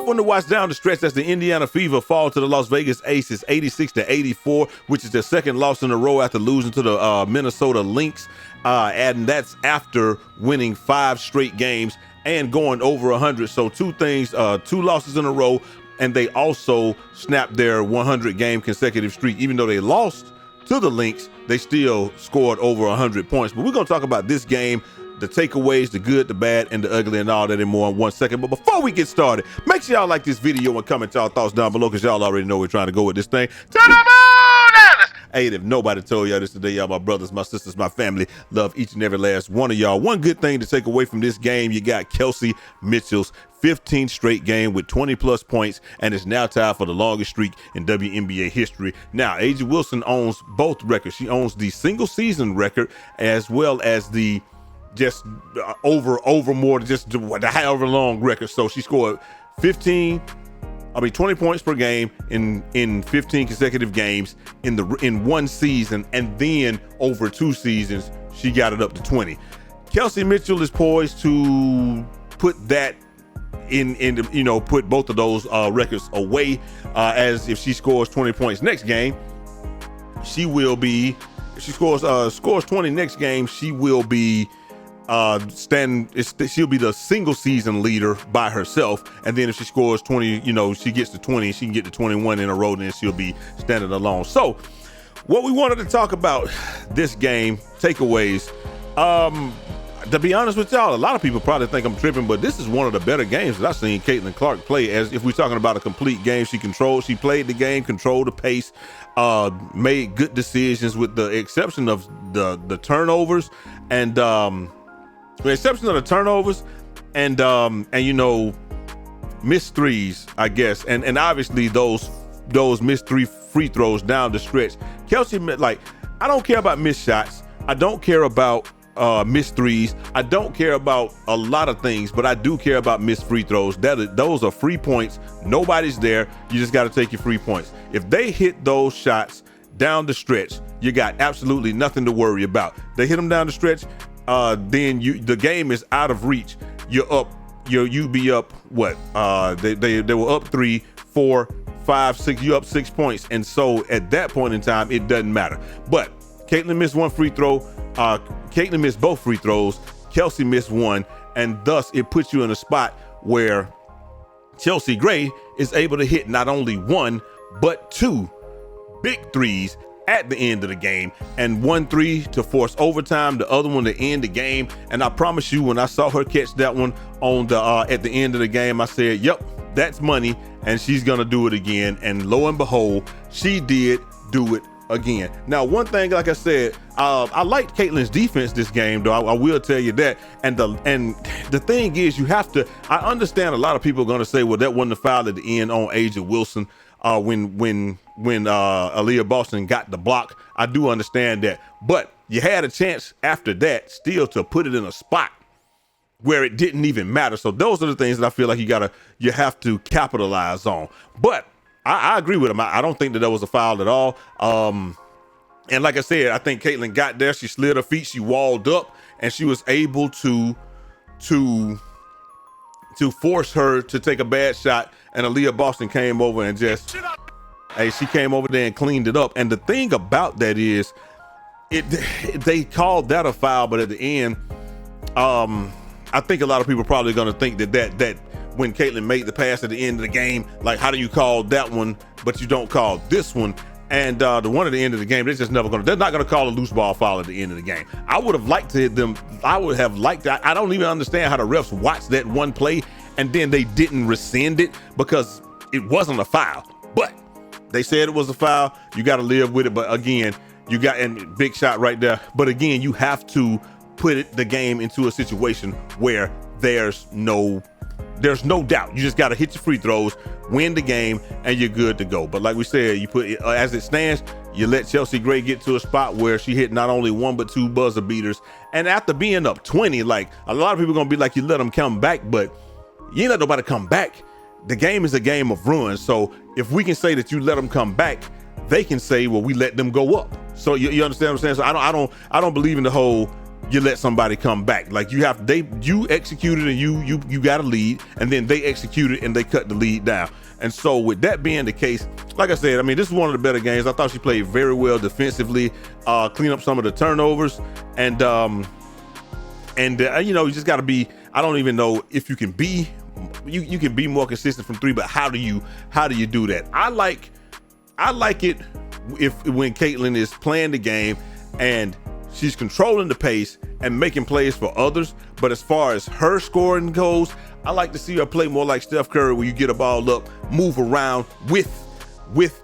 tough one to watch down the stretch as the Indiana Fever fall to the Las Vegas Aces 86-84, which is their second loss in a row after losing to the Minnesota Lynx. And that's after winning 5 straight games and going over 100. So 2 losses in a row, and they also snapped their 100 game consecutive streak. Even though they lost to the Lynx, they still scored over 100 points. But we're going to talk about this game, the takeaways, the good, the bad, and the ugly, and all that and more in 1 second. But before we get started, make sure y'all like this video and comment y'all thoughts down below, because y'all already know we're trying to go with this thing. Hey, if nobody told y'all this today, y'all my brothers, my sisters, my family, love each and every last one of y'all. One good thing to take away from this game, you got Kelsey Mitchell's 15th straight game with 20-plus points, and is now tied for the longest streak in WNBA history. Now, Aliyah Wilson owns both records. She owns the single-season record as well as the just over more than just the however long record. So she scored 20 points per game in 15 consecutive games in one season, and then over 2 seasons she got it up to 20. Kelsey Mitchell is poised to put that put both of those records away, as if she scores 20 points next game, she'll be the single season leader by herself. And then if she scores 20, she gets to 20, she can get to 21 in a row, then she'll be standing alone. So what we wanted to talk about this game, takeaways, to be honest with y'all, a lot of people probably think I'm tripping, but this is one of the better games that I've seen Caitlin Clark play. As if we're talking about a complete game, she played the game, controlled the pace, made good decisions with the exception of the turnovers, and missed threes, I guess, and obviously those missed 3 free throws down the stretch. Kelsey, I don't care about missed shots. I don't care about missed threes. I don't care about a lot of things, but I do care about missed free throws. Those are free points. Nobody's there. You just got to take your free points. If they hit those shots down the stretch, you got absolutely nothing to worry about. They hit them down the stretch, then the game is out of reach. You're up. You be up what? They were up 3, 4, 5, 6. You up 6 points, and so at that point in time, it doesn't matter. But Caitlin missed 1 free throw. Caitlin missed both free throws. Kelsey missed 1, and thus it puts you in a spot where Chelsea Gray is able to hit not only 1 but 2 big threes at the end of the game, and 1 3 to force overtime, the other one to end the game. And I promise you, when I saw her catch that one on the at the end of the game, I said, yep, that's money, and she's gonna do it again. And lo and behold, she did do it again. Now, one thing, like I said, I liked Caitlin's defense this game, though. I will tell you that. And the thing is, you have to. I understand a lot of people are going to say, well, that wasn't a foul at the end on Aliyah Wilson when Aliyah Boston got the block. I do understand that, but you had a chance after that still to put it in a spot where it didn't even matter. So those are the things that I feel like you have to capitalize on. But I agree with him. I don't think that was a foul at all. And like I said, I think Caitlin got there. She slid her feet. She walled up, and she was able to force her to take a bad shot. And Aliyah Boston came over and she came over there and cleaned it up. And the thing about that is, they called that a foul, but at the end, I think a lot of people probably going to think that when Caitlin made the pass at the end of the game, like, how do you call that one, but you don't call this one? And the one at the end of the game, they're not going to call a loose ball foul at the end of the game. I would have liked to hit them. I would have liked that. I don't even understand how the refs watched that one play and then they didn't rescind it, because it wasn't a foul. But they said it was a foul. You got to live with it. But again, and big shot right there. But again, you have to put the game into a situation where there's no doubt. You just got to hit your free throws, win the game, and you're good to go. But like we said, you put as it stands, you let Chelsea Gray get to a spot where she hit not only 1 but 2 buzzer beaters. And after being up 20, like, a lot of people gonna be like, you let them come back, but you ain't let nobody come back. The game is a game of runs. So if we can say that you let them come back, they can say, well, we let them go up. So you understand what I'm saying? So I don't believe in the whole you let somebody come back. Like you executed and you got a lead, and then they executed and they cut the lead down. And so with that being the case, like I said, I mean, this is one of the better games. I thought she played very well defensively, clean up some of the turnovers, and you know, you just got to be, I don't even know if you can be, you can be more consistent from three, but how do you do that? I like it when Caitlin is playing the game and she's controlling the pace and making plays for others. But as far as her scoring goes, I like to see her play more like Steph Curry, where you get a ball up, move around with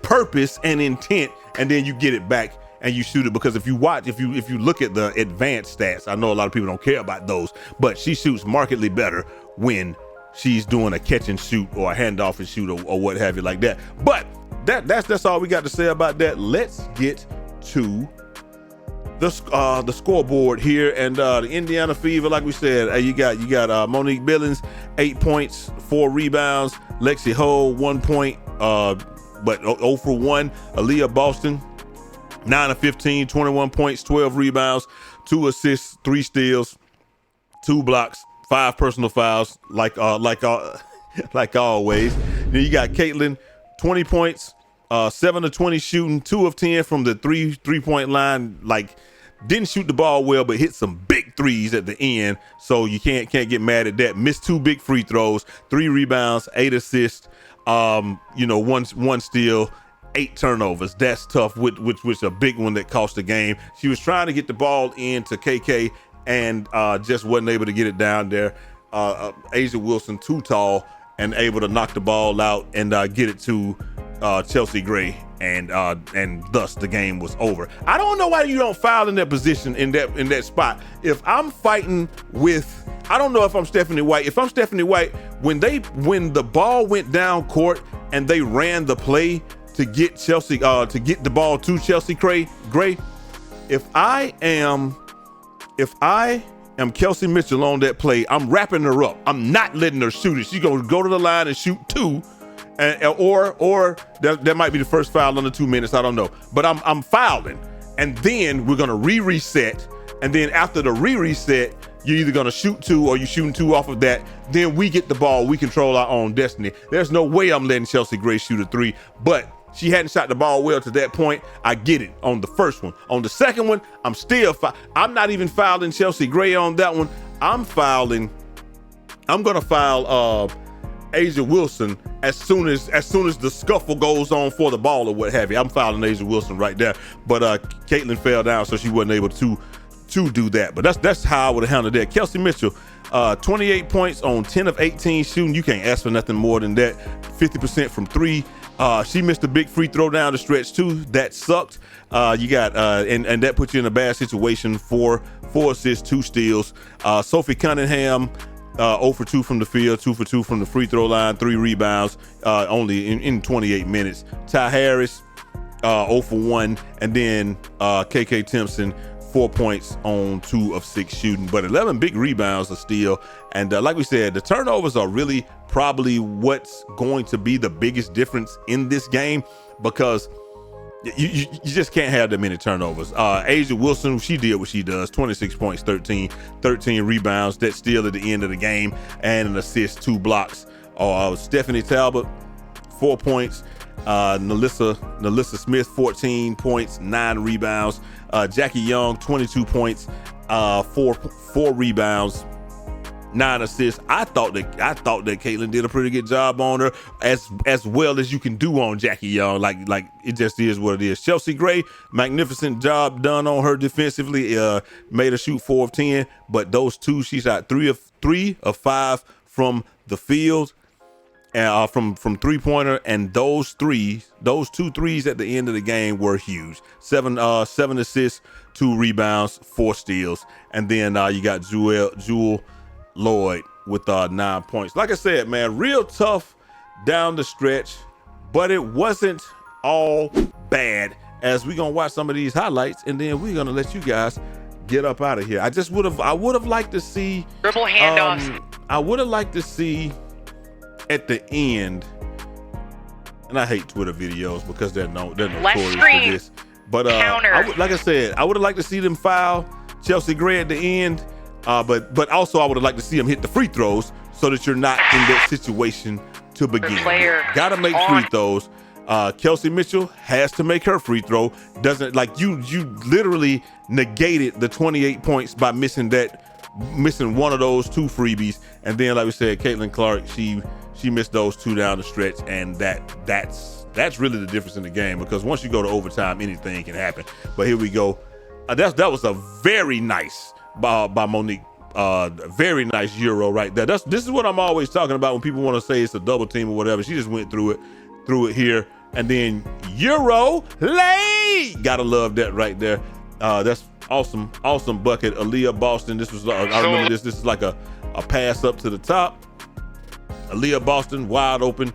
purpose and intent, and then you get it back and you shoot it. Because if you look at the advanced stats, I know a lot of people don't care about those, but she shoots markedly better when she's doing a catch and shoot or a handoff and shoot or what have you like that. But that's all we got to say about that. Let's get to the scoreboard here, and the Indiana Fever, like we said, you got Monique Billings, 8 points, 4 rebounds. Lexi Ho, 1 point, but 0 for 1. Aliyah Boston, 9 of 15, 21 points, 12 rebounds, 2 assists, 3 steals, 2 blocks, 5 personal fouls, like always. Then you got Caitlin, 20 points, 7 of 20 shooting, 2 of 10 from the three-point line. Like, didn't shoot the ball well, but hit some big threes at the end. So you can't get mad at that. Missed 2 big free throws, 3 rebounds, 8 assists, one steal, 8 turnovers. That's tough, which was a big one that cost the game. She was trying to get the ball into KK and just wasn't able to get it down there. A'ja Wilson, too tall, and able to knock the ball out and get it to Chelsea Gray, and thus the game was over. I don't know why you don't foul in that position, in that spot. If I'm fighting with, I don't know if I'm Stephanie White. If I'm Stephanie White, when the ball went down court and they ran the play to get Chelsea to get the ball to Chelsea Gray, if I am Kelsey Mitchell on that play, I'm wrapping her up. I'm not letting her shoot it. She's gonna go to the line and shoot 2. Or that might be the first foul under 2 minutes. I don't know, but I'm fouling, and then we're gonna reset, and then after the reset, you're either gonna shoot 2 or you're shooting 2 off of that. Then we get the ball, we control our own destiny. There's no way I'm letting Chelsea Gray shoot a 3, but she hadn't shot the ball well to that point. I get it on the first one. On the second one, I'm not even fouling Chelsea Gray on that one. I'm gonna foul A'ja Wilson as soon as the scuffle goes on for the ball or what have you. I'm fouling A'ja Wilson right there. But Caitlin fell down, so she wasn't able to do that. But that's how I would have handled that. Kelsey Mitchell, 28 points on 10 of 18 shooting. You can't ask for nothing more than that. 50% from 3. She missed a big free throw down the stretch too. That sucked. You got and that puts you in a bad situation. 4 assists, 2 steals. Sophie Cunningham, 0 for 2 from the field, 2 for 2 from the free throw line, 3 rebounds, only in 28 minutes. Ty Harris, 0 for 1, and then KK Timpson, 4 points on 2 of 6 shooting, but 11 big rebounds, a steal. And like we said, the turnovers are really probably what's going to be the biggest difference in this game, because you just can't have that many turnovers. A'ja Wilson, she did what she does, 26 points, 13 rebounds, that steal at the end of the game, and an assist, 2 blocks. Stephanie Talbot, 4 points. Nalissa Smith, 14 points, 9 rebounds. Jackie Young, 22 points, 4 rebounds, 9 assists. I thought that Caitlin did a pretty good job on her, as well as you can do on Jackie Young. Like it just is what it is. Chelsea Gray, magnificent job done on her defensively. Made her shoot 4 of 10, but those 2, she shot 3 of 5 from the field. From 3-pointer, and those 2 threes at the end of the game were huge. 7 assists, 2 rebounds, 4 steals, and then you got Jewel Lloyd with 9 points. Like I said, man, real tough down the stretch, but it wasn't all bad. As we're gonna watch some of these highlights, and then we're gonna let you guys get up out of here. I would have liked to see dribble handoffs. I would have liked to see at the end, and I hate Twitter videos because they're notorious for this. But like I said, I would have liked to see them foul Chelsea Gray at the end. But also I would have liked to see him hit the free throws so that you're not in that situation to begin. Got to make free throws. Kelsey Mitchell has to make her free throw. Doesn't like you literally negated the 28 points by missing one of those 2 freebies. And then, like we said, Caitlin Clark, she missed those 2 down the stretch, and that's really the difference in the game, because once you go to overtime, anything can happen. But here we go. That was a very nice by Monique. Very nice Euro right there. This is what I'm always talking about when people want to say it's a double team or whatever. She just went through it here, and then Euro lay. Gotta love that right there. That's awesome bucket. Aliyah Boston. This was I remember this. This is like a pass up to the top. Aliyah Boston wide open,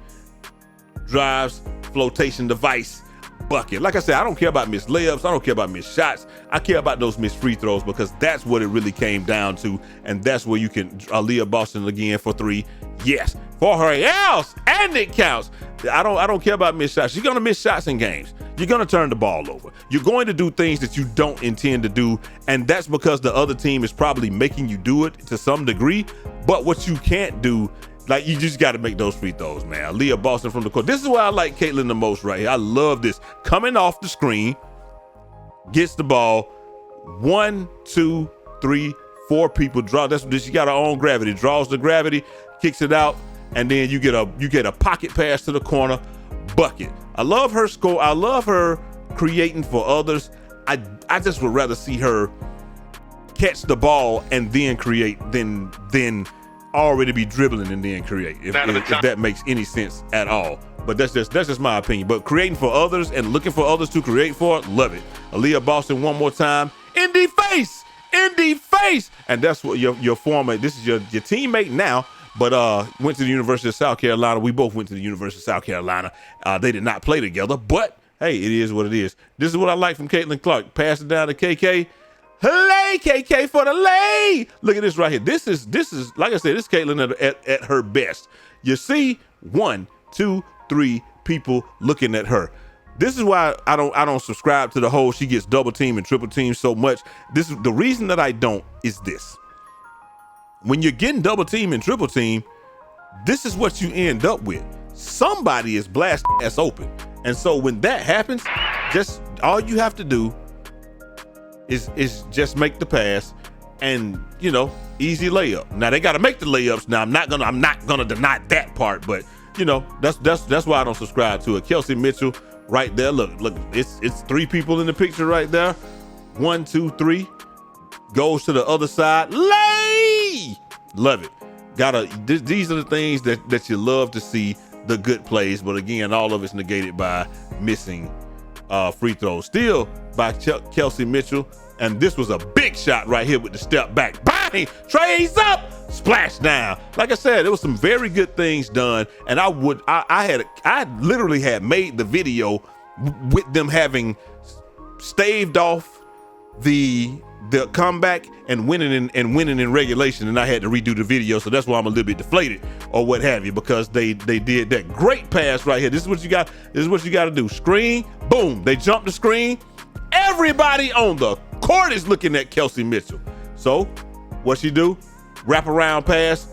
drives, flotation device, bucket. Like I said, I don't care about missed layups. I don't care about missed shots. I care about those missed free throws, because that's what it really came down to. And that's where you can, Aliyah Boston again for 3. Yes, for her else, and it counts. I don't care about missed shots. You're going to miss shots in games. You're going to turn the ball over. You're going to do things that you don't intend to do. And that's because the other team is probably making you do it to some degree. But what you can't do, like, you just got to make those free throws, man. Aliyah Boston from the court. This is why I like Caitlin the most right here. I love this. Coming off the screen, gets the ball. 1, 2, 3, 4 people draw. That's what she got her own gravity. Draws the gravity, kicks it out, and then you get a pocket pass to the corner, bucket. I love her score. I love her creating for others. I just would rather see her catch the ball and then create than already be dribbling and then create, if that makes any sense at all. But that's just my opinion. But creating for others and looking for others to create for, love it. Aliyah Boston one more time. In the face. And that's what your former, this is your teammate now, but went to the University of South Carolina. We both went to the University of South Carolina. They did not play together, but hey, it is what it is. This is what I like from Caitlin Clark. Pass it down to KK. Lay, KK for the lay. Look at this right here. This is like I said, this is Caitlin at her best. You see 1, 2, 3 people looking at her. This is why I don't subscribe to the whole she gets double team and triple team so much. This is the reason that I don't is this. When you're getting double team and triple team, this is what you end up with. Somebody is blasted ass open. And so when that happens, just all you have to do is just make the pass, and easy layup. Now they got to make the layups. Now I'm not gonna deny that part, but that's why I don't subscribe to it. Kelsey Mitchell right there. Look, it's 3 people in the picture right there. 1, 2, 3 goes to the other side. Lay, love it. These are the things that you love to see, the good plays. But again, all of it's negated by missing free throws. Still by Kelsey Mitchell. And this was a big shot right here with the step back. Bang! Trays up! Splash down. Like I said, there was some very good things done. And I literally had made the video with them having staved off the comeback and winning in regulation, and I had to redo the video, so that's why I'm a little bit deflated or what have you, because they did that great pass right here. This is what you got to do. Screen, boom, they jump the screen. Everybody on the court is looking at Kelsey Mitchell. So what she do? Wrap around pass.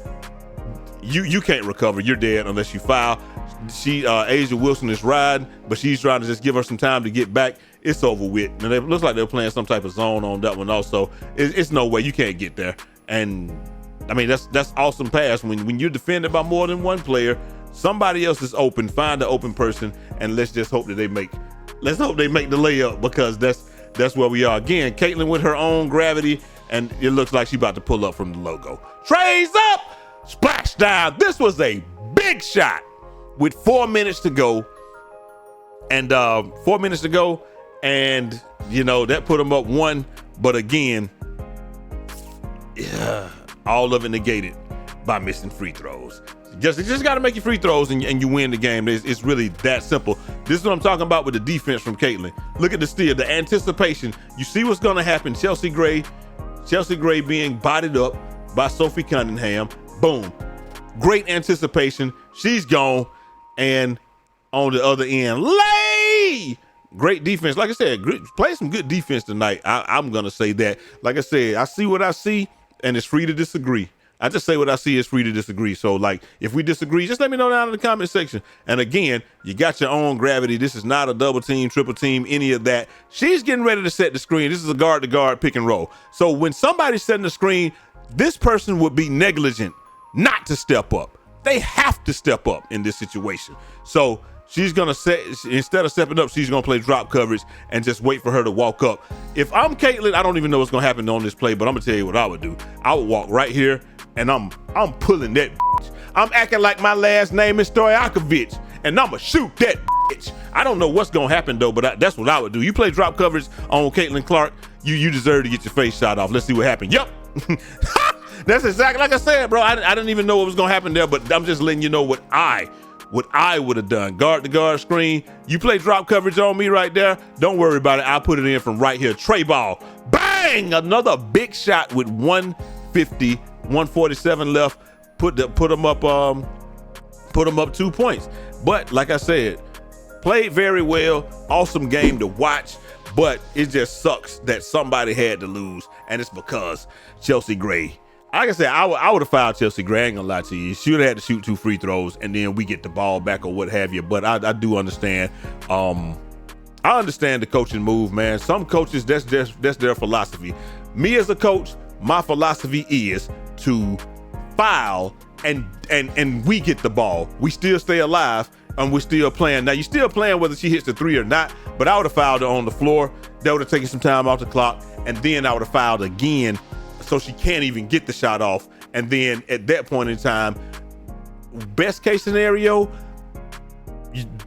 You can't recover. You're dead unless you foul. Asia Wilson is riding, but she's trying to just give her some time to get back. It's over with. And it looks like they're playing some type of zone on that one also. It's no way. You can't get there. And I mean, that's awesome pass. When you're defended by more than one player, somebody else is open. Find the open person, and let's hope they make the layup, because that's where we are. Again, Caitlin with her own gravity, and it looks like she's about to pull up from the logo. Trays up, splash down. This was a big shot with 4 minutes to go. And 4 minutes to go, and that put them up 1. But again, all of it negated by missing free throws. You just got to make your free throws and you win the game. It's really that simple. This is what I'm talking about with the defense from Caitlin. Look at the steal, the anticipation. You see what's going to happen. Chelsea Gray being bodied up by Sophie Cunningham. Boom. Great anticipation. She's gone. And on the other end, Great defense. Like I said, play some good defense tonight. I'm going to say that. Like I said, I see what I see, and it's free to disagree. I just say what I see is free to disagree. So, like, if we disagree, just let me know down in the comment section. And again, you got your own gravity. This is not a double team, triple team, any of that. She's getting ready to set the screen. This is a guard-to-guard pick and roll. So when somebody's setting the screen, this person would be negligent not to step up. They have to step up in this situation. So she's going to set, instead of stepping up, she's going to play drop coverage and just wait for her to walk up. If I'm Caitlin, I don't even know what's going to happen on this play, but I'm going to tell you what I would do. I would walk right here, and I'm pulling that bitch. I'm acting like my last name is Stojakovic, and I'm going to shoot that bitch. I don't know what's going to happen, though, but that's what I would do. You play drop coverage on Caitlin Clark, you deserve to get your face shot off. Let's see what happens. Yup. That's exactly like I said, bro. I didn't even know what was going to happen there, but I'm just letting you know what I would have done. Guard to guard screen. You play drop coverage on me right there. Don't worry about it. I'll put it in from right here. Tray ball. Bang! Another big shot with 150, 147 left. Put them up 2 points. But like I said, played very well. Awesome game to watch. But it just sucks that somebody had to lose, and it's because Chelsea Gray. Like I said, I would have fouled Chelsea Gray. I ain't gonna lie to you. She would have had to shoot 2 free throws, and then we get the ball back or what have you. But I do understand. I understand the coaching move, man. Some coaches, that's their philosophy. Me as a coach, my philosophy is to foul and we get the ball. We still stay alive and we're still playing. Now, you're still playing whether she hits the 3 or not, but I would have fouled her on the floor. That would have taken some time off the clock, and then I would have fouled again so she can't even get the shot off. And then at that point in time, best case scenario,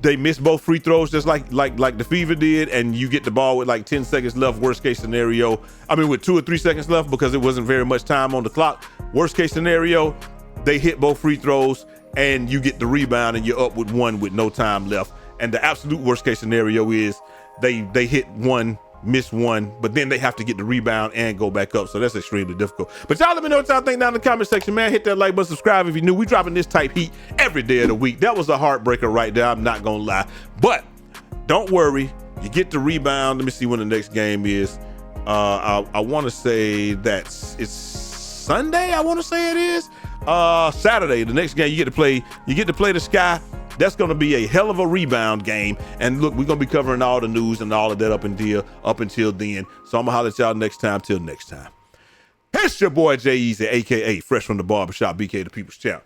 they miss both free throws just like the Fever did, and you get the ball with like 10 seconds left. Worst case scenario, I mean with 2 or 3 seconds left because it wasn't very much time on the clock. Worst case scenario, they hit both free throws and you get the rebound and you're up with 1 with no time left. And the absolute worst case scenario is they hit 1, miss 1, but then they have to get the rebound and go back up. So that's extremely difficult. But y'all let me know what y'all think down in the comment section, man. Hit that like button, subscribe if you're new. We dropping this type heat every day of the week. That was a heartbreaker right there. I'm not gonna lie. But don't worry, you get the rebound. Let me see when the next game is. I want to say it's Sunday. I want to say it is Saturday. The next game you get to play the Sky. That's going to be a hell of a rebound game. And look, we're going to be covering all the news and all of that up until then. So I'm going to holler at y'all next time. Till next time. It's your boy Jay Easy, a.k.a. Fresh from the Barbershop, BK the People's Champ.